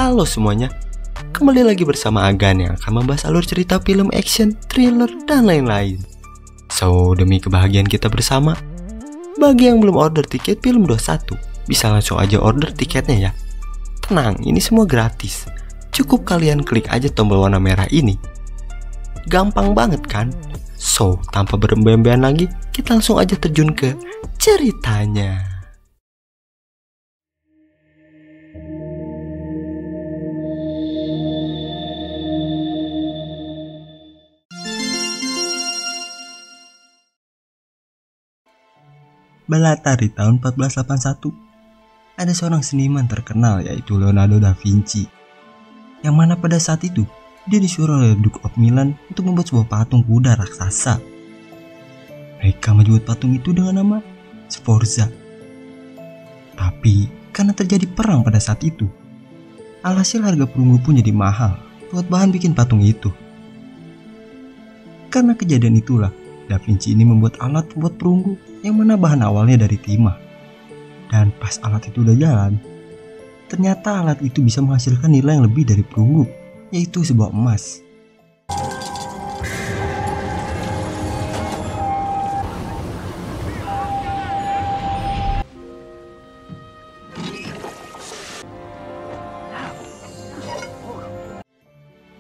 Halo semuanya, kembali lagi bersama Agan yang akan membahas alur cerita film action, thriller, dan lain-lain. So, demi kebahagiaan kita bersama, bagi yang belum order tiket film 21, bisa langsung aja order tiketnya ya. Tenang, ini semua gratis. Cukup kalian klik aja tombol warna merah ini. Gampang banget kan? So, tanpa berembe-embean lagi, kita langsung aja terjun ke ceritanya. Belatar di tahun 1481, ada seorang seniman terkenal yaitu Leonardo da Vinci, yang mana pada saat itu dia disuruh oleh Duke of Milan untuk membuat sebuah patung kuda raksasa. Mereka menyebut patung itu dengan nama Sforza. Tapi karena terjadi perang pada saat itu, alhasil harga perunggu pun jadi mahal buat bahan bikin patung itu. Karena kejadian itulah Da Vinci ini membuat alat pembuat perunggu yang mana bahan awalnya dari timah. Dan pas alat itu udah jalan, ternyata alat itu bisa menghasilkan nilai yang lebih dari perunggu, yaitu sebuah emas.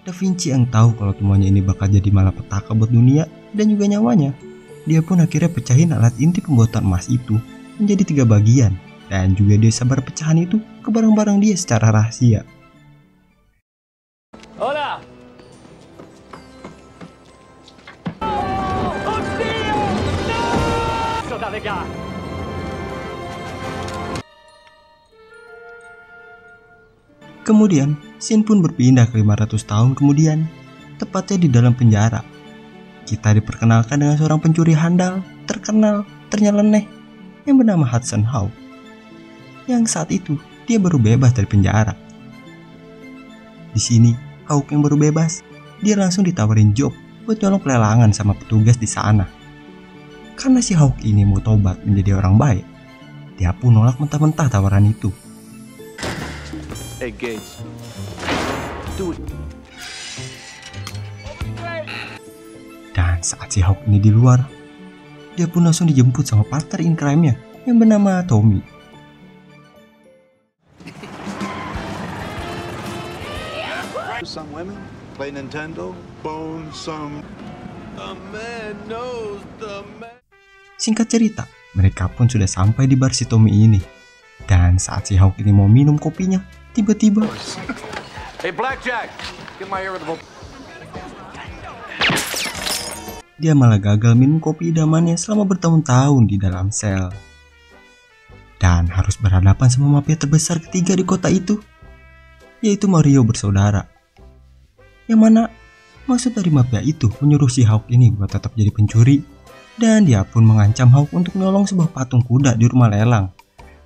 Da Vinci yang tahu kalau semuanya ini bakal jadi malapetaka buat dunia dan juga nyawanya. Dia pun akhirnya pecahin alat inti pembuatan emas itu menjadi 3 bagian, dan juga dia sabar pecahan itu ke barang-barang dia secara rahasia. Hola. Kemudian, scene pun berpindah ke 500 tahun kemudian, tepatnya di dalam penjara. Kita diperkenalkan dengan seorang pencuri handal, terkenal, ternyeleneh, yang bernama Hudson Hawk. Yang saat itu, dia baru bebas dari penjara. Di sini, Hawk yang baru bebas, dia langsung ditawarin job buat nyolong pelelangan sama petugas di sana. Karena si Hawk ini mau tobat menjadi orang baik, dia pun nolak mentah-mentah tawaran itu. Hey Gates, do it. Dan saat si Hawk ini di luar, dia pun langsung dijemput sama partner in crime-nya yang bernama Tommy. Some women play Nintendo, bone some. The man knows the man. Singkat cerita, mereka pun sudah sampai di bar si Tommy ini. Dan saat si Hawk ini mau minum kopinya, tiba-tiba Hey Blackjack, get my irritable. dia malah gagal minum kopi idamannya selama bertahun-tahun di dalam sel. Dan harus berhadapan sama mafia terbesar ketiga di kota itu, yaitu Mario bersaudara. Yang mana maksud dari mafia itu menyuruh si Hawk ini buat tetap jadi pencuri. Dan dia pun mengancam Hawk untuk menolong sebuah patung kuda di rumah lelang.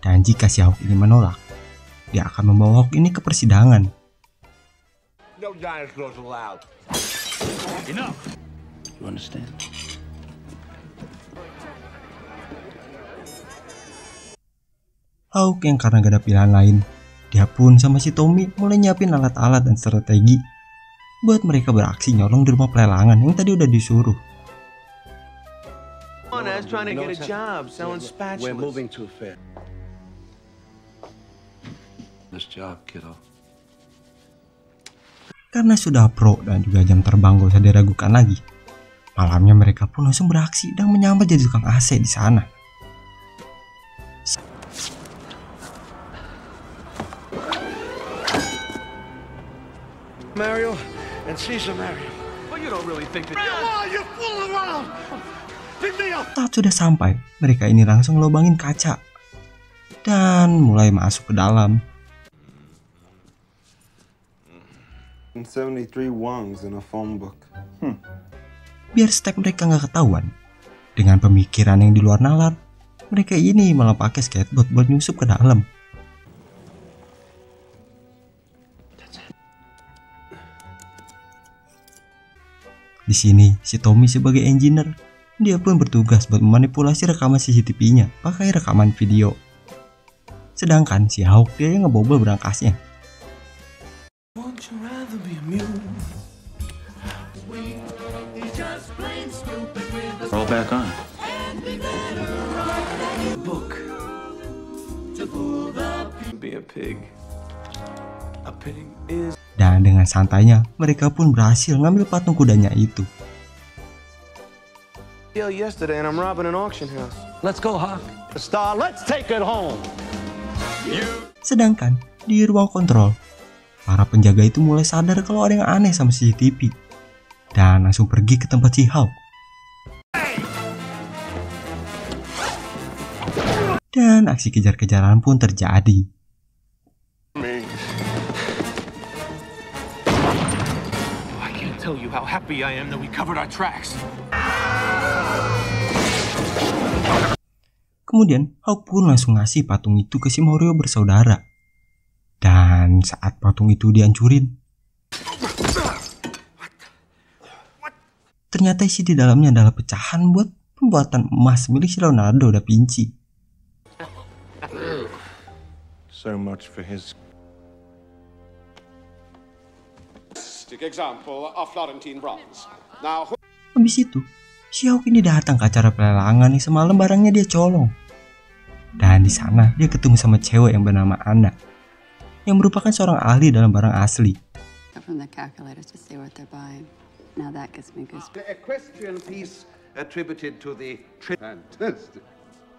Dan jika si Hawk ini menolak, dia akan membawa Hawk ini ke persidangan. No dinosaurs allowed. Enough. You understand? Hawk yang karena gak ada pilihan lain, dia pun sama si Tommy mulai nyiapin alat-alat dan strategi buat mereka beraksi nyolong di rumah pelelangan yang tadi udah disuruh. On, I was trying to get a job selling spatulas. We're moving to a fair. This job, kiddo. Karena sudah pro dan juga jam terbang gak usah diragukan lagi, malamnya mereka pun langsung beraksi dan menyamar jadi tukang AC di sana. Mario and Caesar Mario. Well, you don't really think that. You fool around! Pick me up! Saat sudah sampai, mereka ini langsung lobangin kaca dan mulai masuk ke dalam. 73 wongs in a phone book. Biar step mereka nggak ketahuan, dengan pemikiran yang di luar nalar, mereka ini malah pakai skateboard buat nyusup ke dalam. Di sini, si Tommy sebagai engineer, dia pun bertugas buat memanipulasi rekaman CCTV-nya pakai rekaman video. Sedangkan si Hawk dia yang ngebobol berangkasnya. Don't you rather be amused? Roll back on. Book. Be a pig. A pig is. Dan dengan santainya, mereka pun berhasil ngambil patung kudanya itu. Yesterday, and I'm robbing an auction house. Let's go, Hawk. Star, let's take it home. Sedangkan di ruang kontrol, para penjaga itu mulai sadar kalau ada yang aneh sama CCTV dan langsung pergi ke tempat si Hawk. Dan aksi kejar-kejaran pun terjadi. I can't tell you how happy I am that we covered our tracks. Kemudian Hawk pun langsung ngasih patung itu ke si Mario bersaudara. Dan saat patung itu dihancurin, ternyata isi di dalamnya adalah pecahan buat pembuatan emas milik si Leonardo da Vinci. So much for his example of Florentine bronze. Now, Habis itu, si Hawk ini datang ke acara pelelangan yang semalam barangnya dia colong. Dan di sana dia ketemu sama cewek yang bernama Anna, yang merupakan seorang ahli dalam barang asli. From the calculator to see what they're buying. Now that gives me goosebumps. the equestrian piece attributed to the fantastic.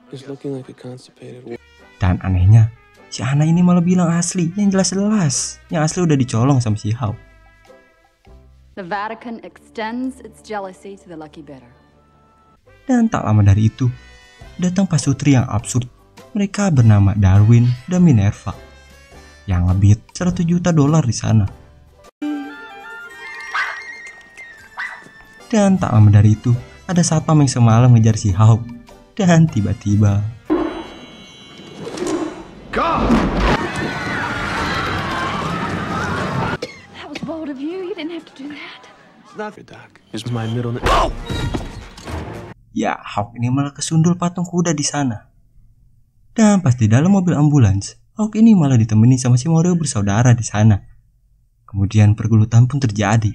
It's looking like a constipated. Dan anehnya, si Anna ini malah bilang asli, yang jelas-jelas yang asli udah dicolong sama si Hawk. The Vatican extends its jealousy to the lucky bidder. Dan tak lama dari itu, datang pasutri yang absurd. Mereka bernama Darwin dan Minerva, yang ngebid $100 juta di sana. Dan tak lama dari itu, ada satpam yang semalam ngejar si Hawk. Dan tiba-tiba, That was bold of you. You didn't have to do that. Not Doc. Is my middle name. ya Hawk ini malah kesundul patung kuda di sana. Dan pas di dalam mobil ambulans, Hawk ini malah ditemani sama si Mario bersaudara di sana. Kemudian pergelutan pun terjadi.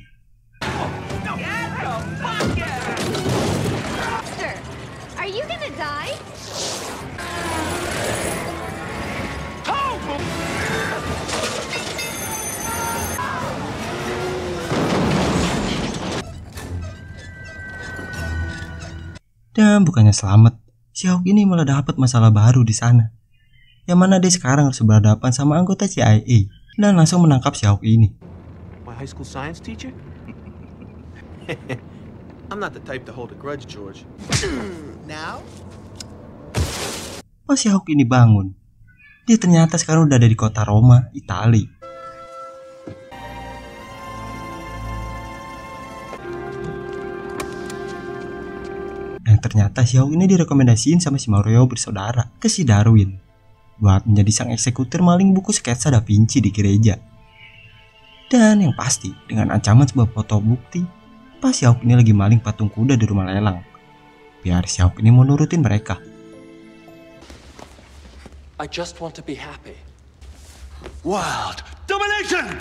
Sir, are you gonna die? Dan bukannya selamat, si Hawk ini malah dapat masalah baru di sana. Yang mana dia sekarang harus berhadapan sama anggota CIA dan langsung menangkap si Hawk ini. My high school science teacher? I'm not the type to hold a grudge, George. Now? Pas si Hawk ini bangun, dia ternyata sekarang udah ada di kota Roma, Italia. Dan ternyata si Hawk ini direkomendasiin sama si Mario bersaudara ke si Darwin buat menjadi sang eksekutor maling buku sketsa Da Vinci di gereja. Dan yang pasti dengan ancaman sebuah foto bukti pas si Hawk ini lagi maling patung kuda di rumah lelang, biar si Hawk ini mau nurutin mereka. I just want to be happy. World domination!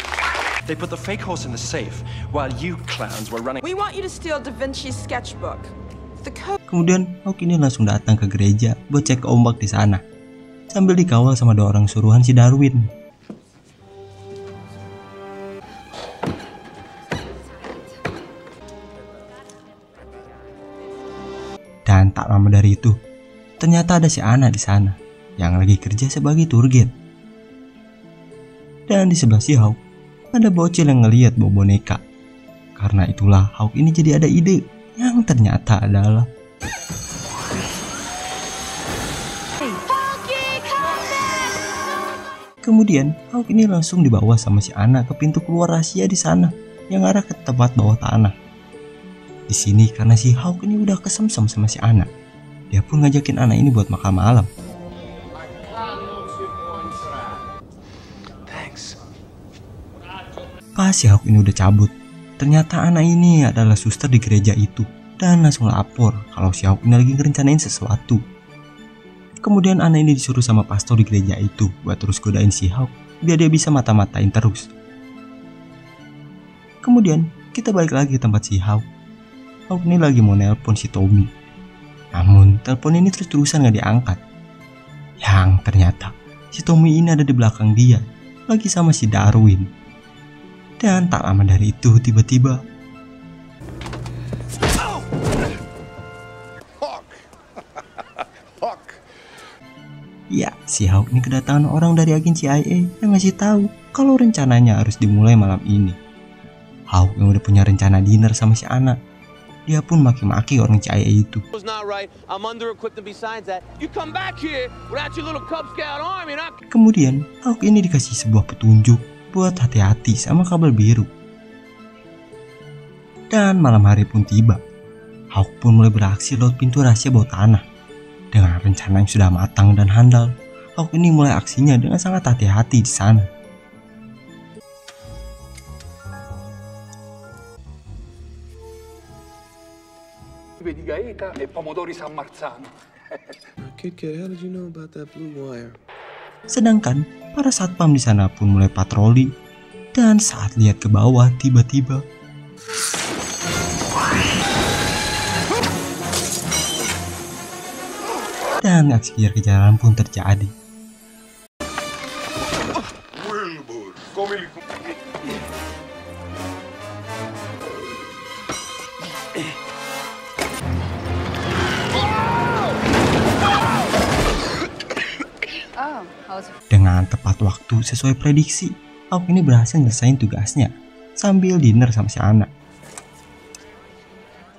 They put the fake horse in the safe while you clowns were running. We want you to steal Da Vinci's sketchbook. The code. Kemudian Hawk ini langsung datang ke gereja buat cek ombak di sana, sambil dikawal sama 2 orang suruhan si Darwin. Dan tak lama dari itu, ternyata ada si Anna di sana yang lagi kerja sebagai tour guide. Dan di sebelah si Hawk ada bocil yang ngeliat bawa boneka. Karena itulah Hawk ini jadi ada ide yang ternyata adalah kemudian Hawk ini langsung dibawa sama si Anna ke pintu keluar rahasia di sana yang arah ke tempat bawah tanah. Di sini karena si Hawk ini udah kesemsem sama si Anna, dia pun ngajakin Anna ini buat makan malam. Thanks. Pas si Hawk ini udah cabut, ternyata Anna ini adalah suster di gereja itu dan langsung lapor kalau si Hawk ini lagi ngerencanain sesuatu. Kemudian Anna ini disuruh sama pastor di gereja itu buat terus godain si Hawk biar dia bisa mata-matain terus. Kemudian kita balik lagi ke tempat si Hawk. Hawk ini lagi mau nelpon si Tommy. Namun telepon ini terus-terusan gak diangkat. Yang ternyata si Tommy ini ada di belakang dia, lagi sama si Darwin. Dan tak lama dari itu tiba-tiba ya, si Hawk ini kedatangan orang dari agen CIA yang ngasih tahu kalau rencananya harus dimulai malam ini. Hawk yang udah punya rencana dinner sama si Anna, dia pun maki-maki orang CIA itu. It's not right. I'm under-equipped, and besides that, you come back here without your little Cub Scout army, and Kemudian Hawk ini dikasih sebuah petunjuk buat hati-hati sama kabel biru. Dan malam hari pun tiba. Hawk pun mulai beraksi lewat pintu rahasia bawah tanah. Dengan rencana yang sudah matang dan handal, Hawk ini mulai aksinya dengan sangat hati-hati di sana. Vedi Gaeta e pomodori San Marzano. Kid, how did you know about that blue wire? Sedangkan para satpam di sana pun mulai patroli, dan saat lihat ke bawah tiba-tiba dan aksi kejar-kejaran pun terjadi. Dengan tepat waktu sesuai prediksi, Hawk ini berhasil nyelesain tugasnya sambil dinner sama si Anna.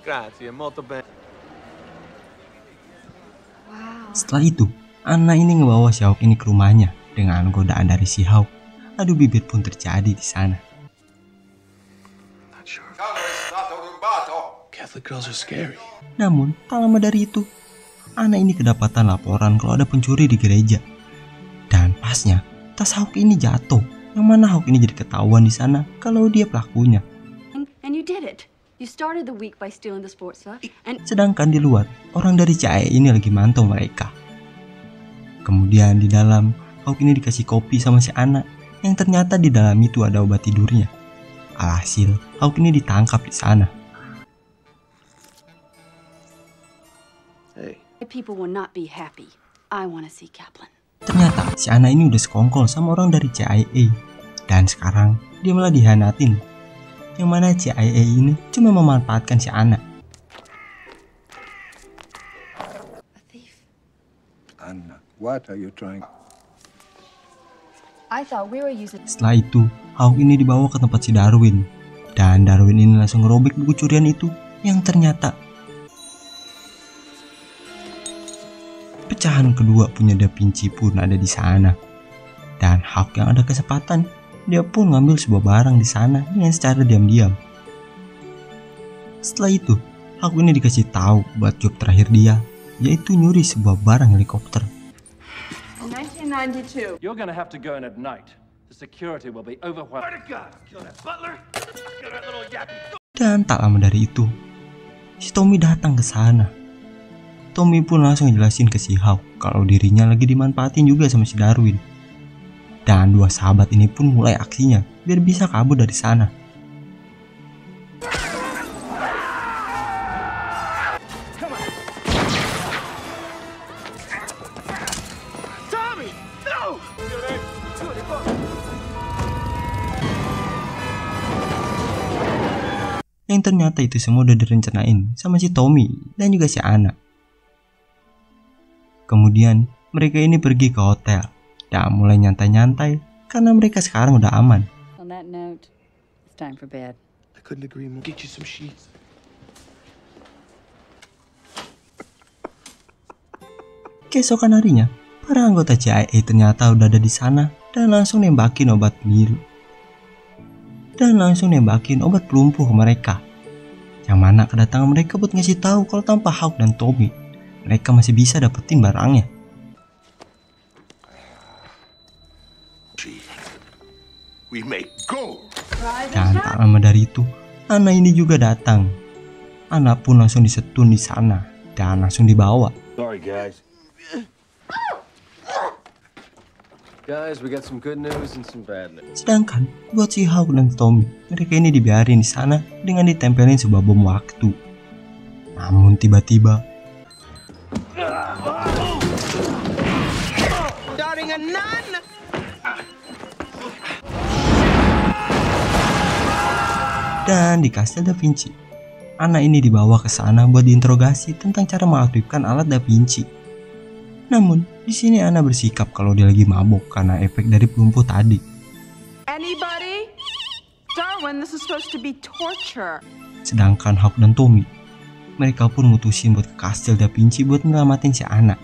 Grazie, molto bene. Setelah itu, Anna ini ngebawa si Hawk ini ke rumahnya dengan godaan dari si Hawk. Adu bibir pun terjadi di sana. Catholic girls are scary. Namun, tak lama dari itu, Anna ini kedapatan laporan kalau ada pencuri di gereja. Dan pasnya, tas Hawk ini jatuh. Yang mana Hawk ini jadi ketahuan di sana kalau dia pelakunya. And you did it. You started the week by stealing the sports stuff. Sedangkan di luar, orang dari CIA ini lagi mantau mereka. Kemudian di dalam, Hawk ini dikasih kopi sama si Anna, yang ternyata di dalam itu ada obat tidurnya. Alhasil, Hawk ini ditangkap di sana. Hey. People will not be happy. I want to see Kaplan. Ternyata si Anna ini udah sekongkol sama orang dari CIA. Dan sekarang dia malah dihianatin. Yang mana CIA ini cuma memanfaatkan si Anna. Anna, what are you trying? I thought we were using. Setelah itu, Hawk ini dibawa ke tempat si Darwin. Dan Darwin ini langsung ngerobek buku curian itu, yang ternyata pecahan kedua punya Da Vinci pun ada di sana. Dan Hawk yang ada kesempatan, dia pun ngambil sebuah barang di sana dengan secara diam-diam. Setelah itu, Hawk ini dikasih tahu buat job terakhir dia, yaitu nyuri sebuah barang helikopter. 1992. You're gonna have to go in at night. The security will be overwhelmed. Dan tak lama dari itu, si Tommy datang ke sana. Tommy pun langsung jelasin ke si Hawk kalau dirinya lagi dimanfaatin juga sama si Darwin. Dan dua sahabat ini pun mulai aksinya biar bisa kabur dari sana. Yang ternyata itu semua udah direncanain sama si Tommy dan juga si Anna. Kemudian mereka ini pergi ke hotel dan mulai nyantai-nyantai karena mereka sekarang udah aman. On that note, it's time for bed. I couldn't agree more. Get you some sheets. Keesokan harinya, para anggota CIA ternyata udah ada di sana dan langsung nembakin obat biru. Dan langsung nembakin obat pelumpuh ke mereka. Yang mana kedatangan mereka buat ngasih tahu kalau tanpa Hawk dan Tommy, mereka masih bisa dapetin barangnya. We make gold. Dan tak lama dari itu, Anna ini juga datang. Anna pun langsung disetun di sana dan langsung dibawa. Sorry, guys. Guys, we got some good news and some bad news. Sedangkan buat si Hawk dan Tommy, mereka ini dibiarin di sana dengan ditempelin sebuah bom waktu. Namun tiba-tiba dan di Kastil Da Vinci, anak ini dibawa ke sana buat diinterogasi tentang cara mengaktifkan alat Da Vinci. Namun di sini Anna bersikap kalau dia lagi mabuk karena efek dari pelumpuh tadi. Anybody? Darwin, this is supposed to be torture. Sedangkan Hawk dan Tommy, mereka pun mutusin buat ke Kastil Da Vinci buat nyelamatin si Anna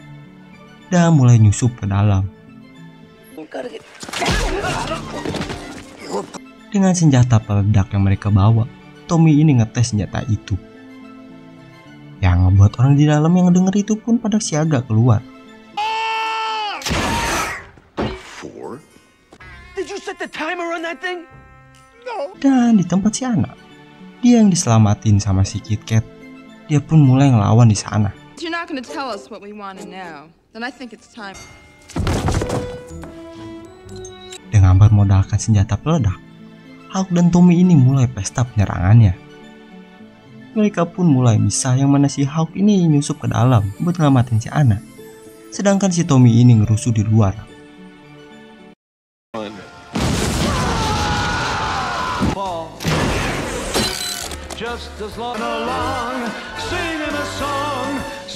dan mulai nyusup ke dalam. Dengan senjata peledak yang mereka bawa, Tommy ini ngetes senjata itu. Yang ngebuat orang di dalam yang ngedenger itu pun pada siaga keluar. Did you set the timer on that thing? Dan di tempat si Anna, dia yang diselamatin sama si Kit Kat, dia pun mulai ngelawan di sana. You're not going to tell us what we want to know. Then I think it's time. Dengan bermodalkan senjata peledak, Hawk dan Tommy ini mulai pesta penyerangannya. Mereka pun mulai misah yang mana si Hawk ini nyusup ke dalam buat ngelamatin si Anna, sedangkan si Tommy ini ngerusuh di luar.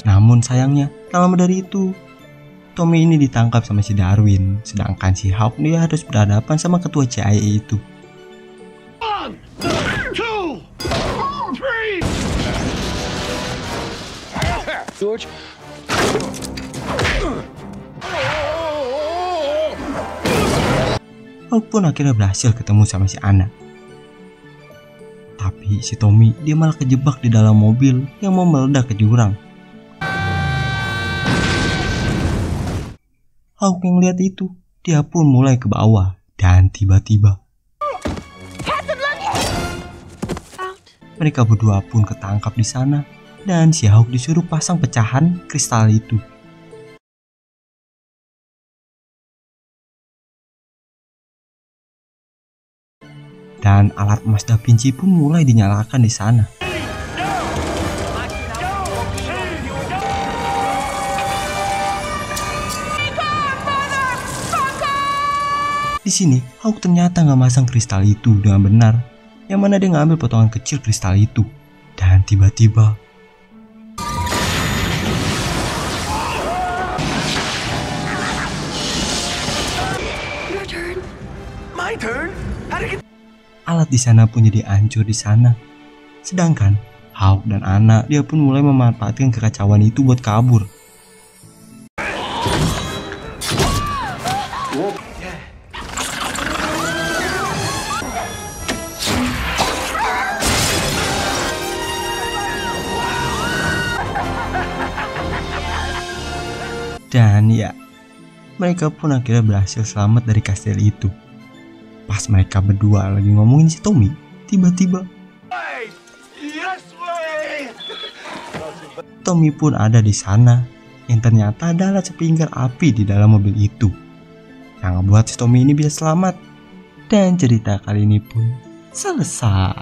Namun sayangnya, tak lama dari itu, Tommy ini ditangkap sama si Darwin, sedangkan si Hawk dia harus berhadapan sama ketua CIA itu. George? Hawk pun akhirnya berhasil ketemu sama si Anna. Tapi si Tommy dia malah kejebak di dalam mobil yang mau meledak ke jurang. Hawk yang lihat itu, dia pun mulai ke bawah dan tiba-tiba mereka berdua pun ketangkap di sana dan si Hawk disuruh pasang pecahan kristal itu. Dan alat emas Da Vinci pun mulai dinyalakan di sana. Di sini, Hawk ternyata nggak masang kristal itu dengan benar, yang mana dia ngambil potongan kecil kristal itu. Dan tiba-tiba Your turn. My turn? alat di sana pun jadi hancur di sana. Sedangkan Hawk dan Anna dia pun mulai memanfaatkan kekacauan itu buat kabur. Dan ya, mereka pun akhirnya berhasil selamat dari kastil itu. Pas mereka berdua lagi ngomongin si Tommy, tiba-tiba Tommy pun ada di sana, yang ternyata adalah sepinggar api di dalam mobil itu, yang ngebuat si Tommy ini bisa selamat. Dan cerita kali ini pun selesai.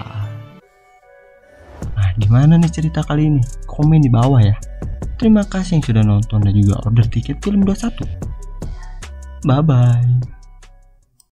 Nah, gimana nih cerita kali ini? Komen di bawah ya. Terima kasih yang sudah nonton dan juga order tiket film 21. Bye-bye.